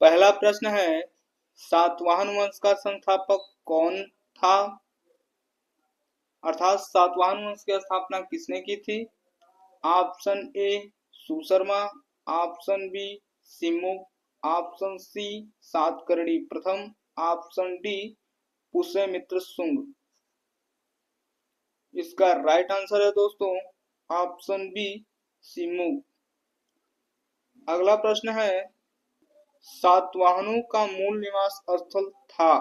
पहला प्रश्न है, सातवाहन वंश का संस्थापक कौन था? अर्थात सातवाहन वंश की स्थापना किसने की थी? Option A Susharma, option B Simuka, option C Satakarni प्रथम, ऑप्शन डी पुष्यमित्र शुंग। इसका राइट आंसर है दोस्तों ऑप्शन बी सिमुक। अगला प्रश्न है, सातवाहनों का मूल निवास स्थल था।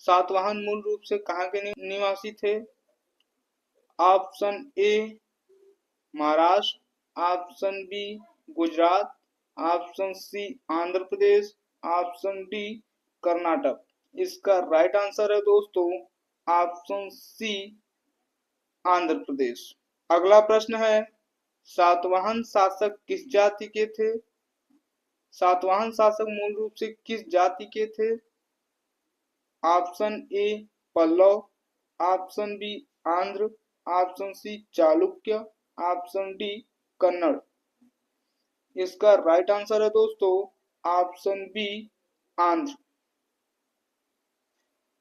सातवाहन मूल रूप से कहाँ के निवासी थे? Option A Maharashtra, option B Gujarat, option C Andhra Pradesh, option D Karnataka. इसका राइट आंसर है दोस्तों ऑप्शन सी आंध्र प्रदेश। अगला प्रश्न है, सातवाहन शासक किस जाति के थे? सातवाहन शासक मूल रूप से किस जाति के थे? Option A Pallava, option B Andhra, option C Chalukya, option D Kannada. इसका राइट आंसर है दोस्तों ऑप्शन बी आंध्र।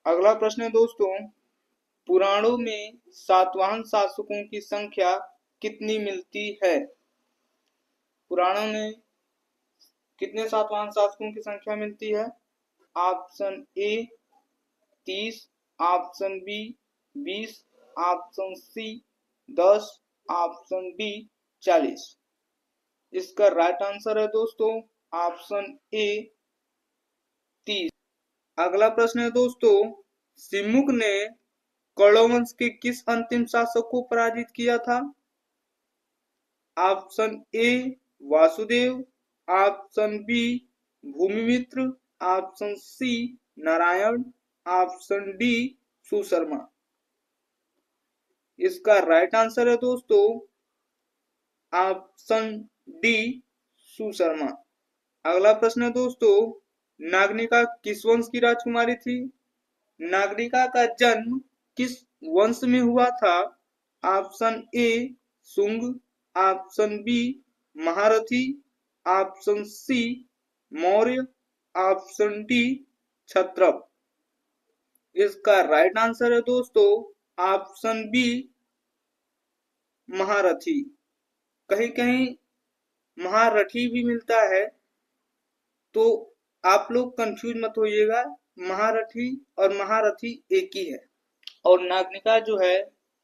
अगला प्रश्न है दोस्तों, पुराणों में सातवाहन शासकों की संख्या कितनी मिलती है? पुराणों में कितने सातवाहन शासकों की संख्या मिलती है? Option A 30, option B 20, option C 10, option D 40। इसका राइट आंसर है दोस्तों ऑप्शन ए 30। अगला प्रश्न है दोस्तों, सिमुक ने कौरव वंश के किस अंतिम शासक को पराजित किया था? Option A Vasudeva, option B Bhumimitra, option C Narayana, option D Susharma. इसका राइट आंसर है दोस्तों ऑप्शन डी सुशर्मा। अगला प्रश्न है दोस्तों, नागनिका किस वंश की राजकुमारी थी? नागनिका का जन्म किस वंश में हुआ था? Option A Shunga, option B Maharathi, option C Maurya, option D Kshatrap. इसका राइट आंसर है दोस्तों ऑप्शन बी महारथी। कहीं कहीं महारथी भी मिलता है, तो आप लोग कंफ्यूज मत होइएगा, महारथी और महारथी एक ही है। और नागनिका जो है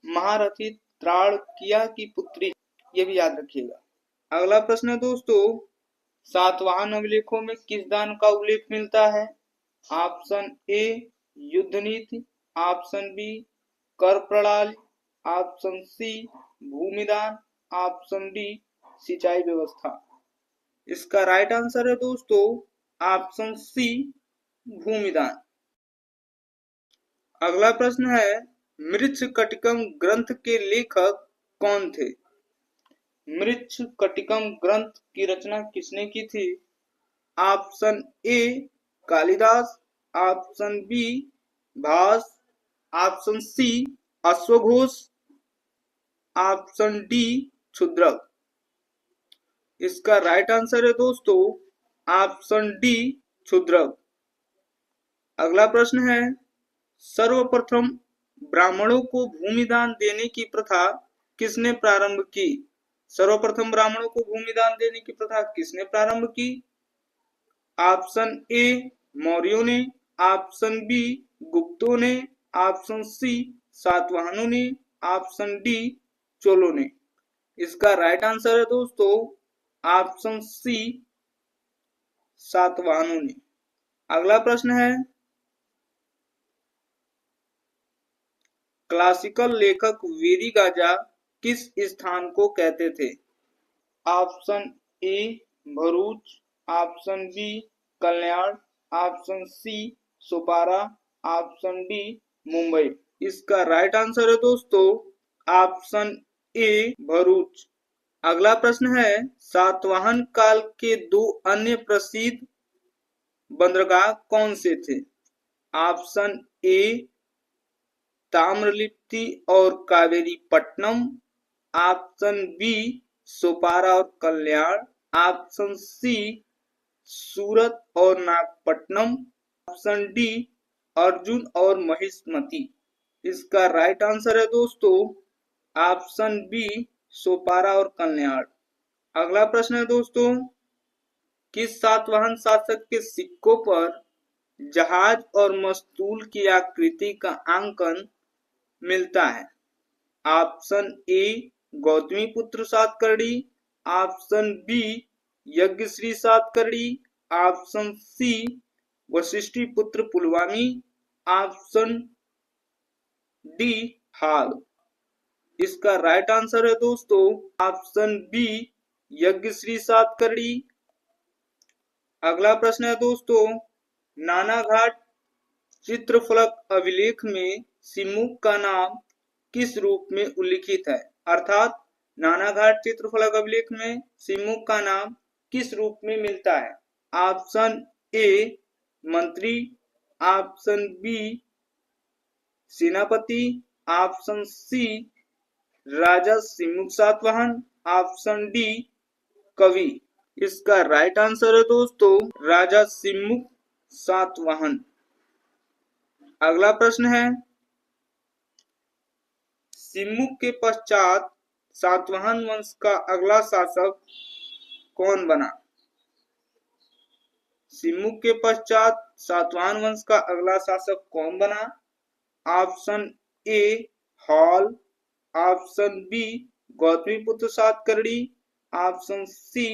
महारथी त्राणकिया की पुत्री, ये भी याद रखिएगा। अगला प्रश्न है दोस्तों, सातवाहन अभिलेखों में किस दान का उल्लेख मिलता है? ऑप्शन ए युद्ध नीति, ऑप्शन बी कर प्रणाली, ऑप्शन सी भूमिदान, ऑप्शन डी सिंचाई व्यवस्था। इसका राइट आंसर है दोस्तों ऑप्शन सी भूमिदान। अगला प्रश्न है, मृच्छकटिकम ग्रंथ के लेखक कौन थे? मृच्छकटिकम ग्रंथ की रचना किसने की थी? Option A Kalidas, option B Bhas, option C अश्वघोष, ऑप्शन डी क्षुद्रक। इसका राइट आंसर है दोस्तों ऑप्शन डी क्षुद्रक। अगला प्रश्न है, सर्वप्रथम ब्राह्मणों को भूमिदान देने की प्रथा किसने प्रारंभ की? सर्वप्रथम ब्राह्मणों को भूमिदान देने की प्रथा किसने प्रारंभ की? ऑप्शन ए मौर्यों ने, ऑप्शन बी गुप्तों ने, ऑप्शन सी सातवाहनों ने, ऑप्शन डी चोलों ने। इसका राइट आंसर है दोस्तों ऑप्शन सी सातवाहनों ने। अगला प्रश्न है, क्लासिकल लेखक वेदिगाजा किस स्थान को कहते थे? Option A Bharuch, option B Kalyan, option C Sopara, option D Mumbai. इसका राइट आंसर है दोस्तों ऑप्शन ए भरूच। अगला प्रश्न है, सातवाहन काल के दो अन्य प्रसिद्ध बंदरगाह कौन से थे? ऑप्शन ए ताम्रलिप्ति और कावेरीपट्टनम, ऑप्शन बी सोपारा और कल्याण, ऑप्शन सी सूरत और नागपट्टनम। ऑप्शन डी अर्जुन और महिष्मति। इसका राइट आंसर है दोस्तों ऑप्शन बी सोपारा और कल्याण। अगला प्रश्न है दोस्तों, किस सातवाहन शासक के सिक्कों पर जहाज और मस्तूल की आकृति का अंकन मिलता है? Option A Gautamiputra Satakarni, option B Yajnashri Satakarni, option C Vashishthiputra Pulavami, option D Hala. इसका राइट आंसर है दोस्तों ऑप्शन बी यज्ञश्री सातकर्णी। अगला प्रश्न है दोस्तों, नानाघाट चित्रफलक अभिलेख में सिमुक का नाम किस रूप में उल्लिखित है? अर्थात नानाघाट चित्रफलक अभिलेख में सिमुक का नाम किस रूप में मिलता है? ऑप्शन ए मंत्री, ऑप्शन बी सेनापति, ऑप्शन सी राजा सिमुक सातवाहन, ऑप्शन डी कवि। इसका राइट आंसर है दोस्तों राजा सिमुक सातवाहन। अगला प्रश्न है, सिमुक के पश्चात सातवाहन वंश का अगला शासक कौन बना? सिमुक के पश्चात सातवाहन वंश का अगला शासक कौन बना? Option A Hala, option B Gautamiputra Satakarni, option C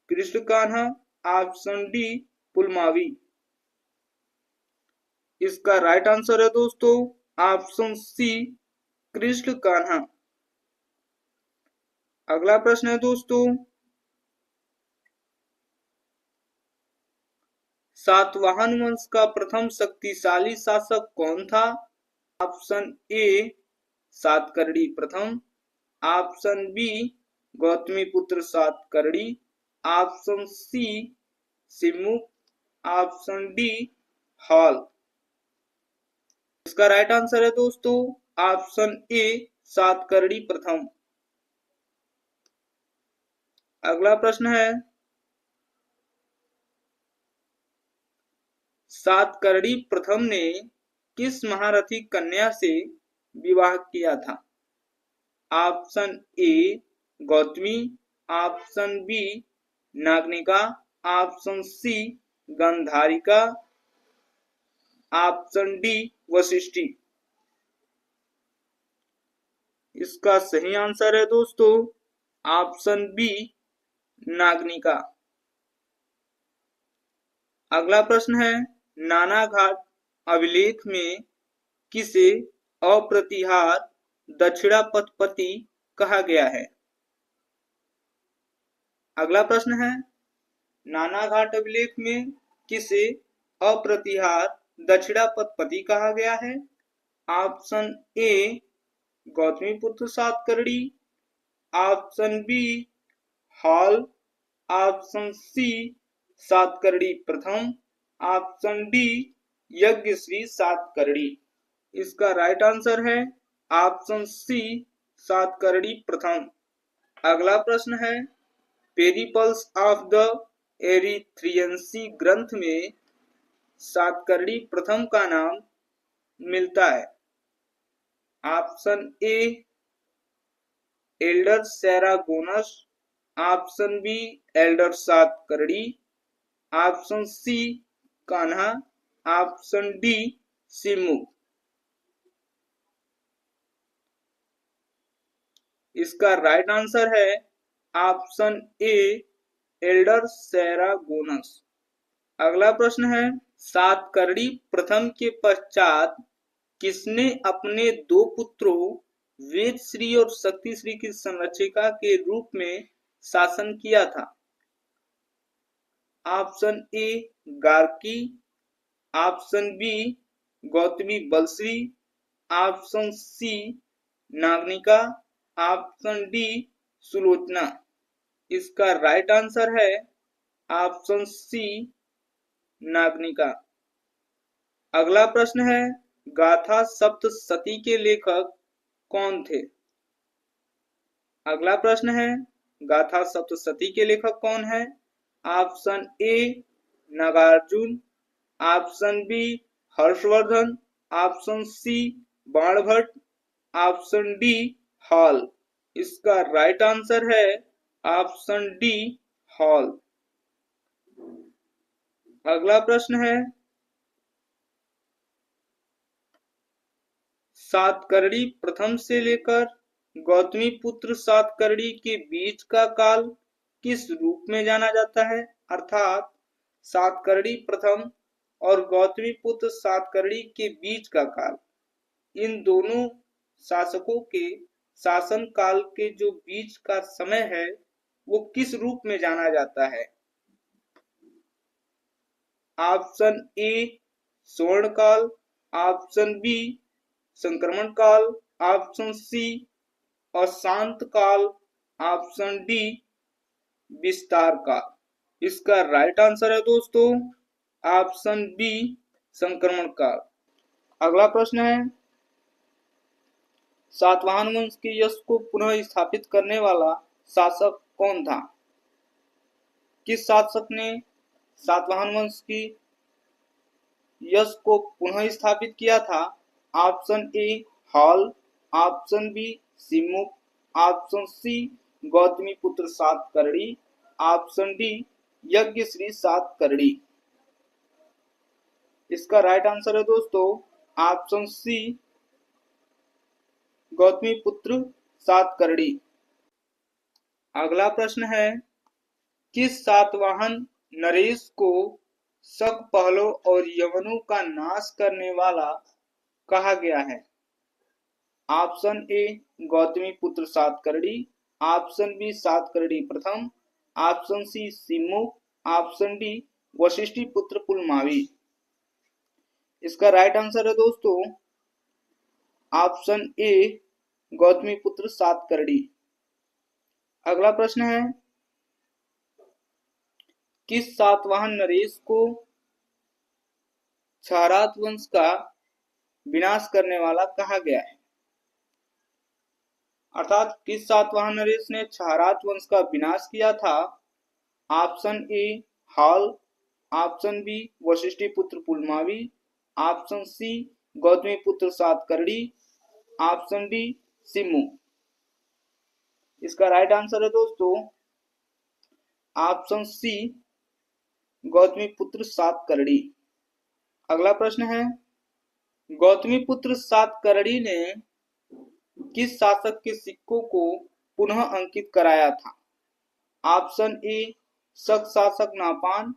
Krishna Kanha, option D Pulumavi. इसका राइट आंसर है दोस्तों ऑप्शन सी कृष्ण कान्हा। अगला प्रश्न है दोस्तों, सातवाहन वंश का प्रथम शक्तिशाली शासक कौन था? ऑप्शन ए सातकर्णी प्रथम, option B Gautamiputra Satakarni, option C Simuk, option D Hala. इसका राइट आंसर है दोस्तों ऑप्शन ए सातकर्णी प्रथम। अगला प्रश्न है, सातकर्णी प्रथम ने किस महारथी कन्या से विवाह किया था? Option A Gautami, option B Naganika, option C Gandharika, option D Vashishthi. इसका सही आंसर है दोस्तों ऑप्शन बी नागनिका। अगला प्रश्न है, नानाघाट अभिलेख में किसे अप्रतिहार दक्षिणापथपति कहा गया है? अगला प्रश्न है, नानाघाट अभिलेख में किसे अप्रतिहार दक्षिणापथपति कहा गया है? Option A Gautamiputra Satakarni, option B Hala, option C Satakarni प्रथम, ऑप्शन डी यज्ञश्री सातकर्णी। इसका राइट आंसर है ऑप्शन सी सातकर्णी प्रथम। अगला प्रश्न है, पेरिपल्स ऑफ द एरिथ्रियंसी ग्रंथ में सातकर्णी प्रथम का नाम मिलता है? Option A elder Saraganus, option B elder Satakarni, option C Kanha, option D Simuk. इसका राइट आंसर है ऑप्शन ए एल्डर सेरागोनस। अगला प्रश्न है, सातकर्णी प्रथम के पश्चात किसने अपने दो पुत्रों वेदश्री और शक्तिश्री की संरक्षिका के रूप में शासन किया था? Option A Garki, option B Gautami Balashri, option C Naganika, option D Sulochana. इसका राइट आंसर है ऑप्शन सी नागनिका। अगला प्रश्न है, गाथा सप्तशती के लेखक कौन थे? अगला प्रश्न है, गाथा सप्तशती के लेखक कौन है? Option A Nagarjuna, option B Harshavardhana, option C Banabhatta, option D Hala. इसका राइट आंसर है ऑप्शन डी हॉल। अगला प्रश्न है, सातकर्णी प्रथम से लेकर गौतमीपुत्र सातकर्णी के बीच का काल किस रूप में जाना जाता है? अर्थात सातकर्णी प्रथम और गौतमीपुत्र सातकर्णी के बीच का काल, इन दोनों शासकों के शासन काल के जो बीच का समय है वो किस रूप में जाना जाता है? ऑप्शन ए स्वर्ण काल, ऑप्शन बी संक्रमण काल, ऑप्शन सी अशांत काल, ऑप्शन डी विस्तार काल। इसका राइट आंसर है दोस्तों ऑप्शन बी संक्रमण काल। अगला प्रश्न है, सातवाहन वंश के यश को पुनः स्थापित करने वाला शासक कौन था? किस शासक ने सातवाहन वंश की यश को पुनः स्थापित किया था? Option A Hala, option B Simuka, option C Gautamiputra Satakarni, option D Yajnashri Satakarni. इसका राइट आंसर है दोस्तों ऑप्शन सी गौतमीपुत्र सातकर्णी। अगला प्रश्न है, किस सातवाहन नरेश को शक पहलों और यवनों का नाश करने वाला कहा गया है? Option A Gautamiputra Satakarni, option B Satakarni प्रथम, option C Simuk, option D Vashishthiputra Pulamavi. इसका राइट आंसर है दोस्तों ऑप्शन ए गौतमीपुत्र सातकर्णी। अगला प्रश्न है, किस सातवाहन नरेश को क्षारात वंश का विनाश करने वाला कहा गया है? अर्थात किस सातवाहन नरेश ने क्षारात वंश का विनाश किया था? Option A Hala, option B Vashishthiputra Pulamavi, option C Gautamiputra Satakarni, option D Simuk. इसका राइट आंसर है दोस्तों ऑप्शन सी गौतमीपुत्र सातकर्णी। अगला प्रश्न है, गौतमीपुत्र सातकर्णी ने किस शासक के सिक्कों को पुनः अंकित कराया था? ऑप्शन ए शक शासक Nahapana,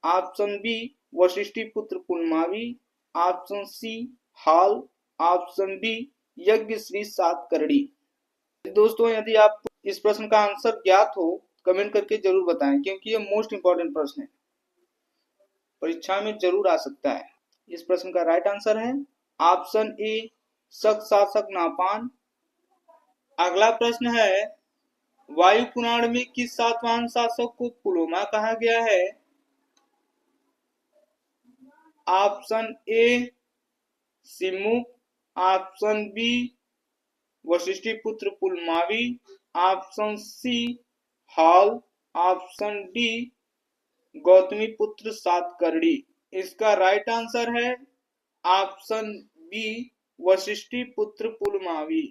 option B Vashishthiputra Pulamavi, option C Hala, option D Yajnashri Satakarni. दोस्तों यदि आप इस प्रश्न का आंसर ज्ञात हो कमेंट करके जरूर बताएं, क्योंकि ये मोस्ट इंपॉर्टेंट प्रश्न है, परीक्षा में जरूर आ सकता है। इस प्रश्न का राइट आंसर है ऑप्शन ए शक शासक नापान। अगला प्रश्न है, वायु पुराण में किस सातवाहन शासक को पुलोमा कहा गया है? Option A Simuk, option B Vashishthiputra Pulamavi, option C Hala, option D Gautamiputra Satakarni. इसका राइट आंसर है ऑप्शन बी वशिष्ठीपुत्र पुलमावी।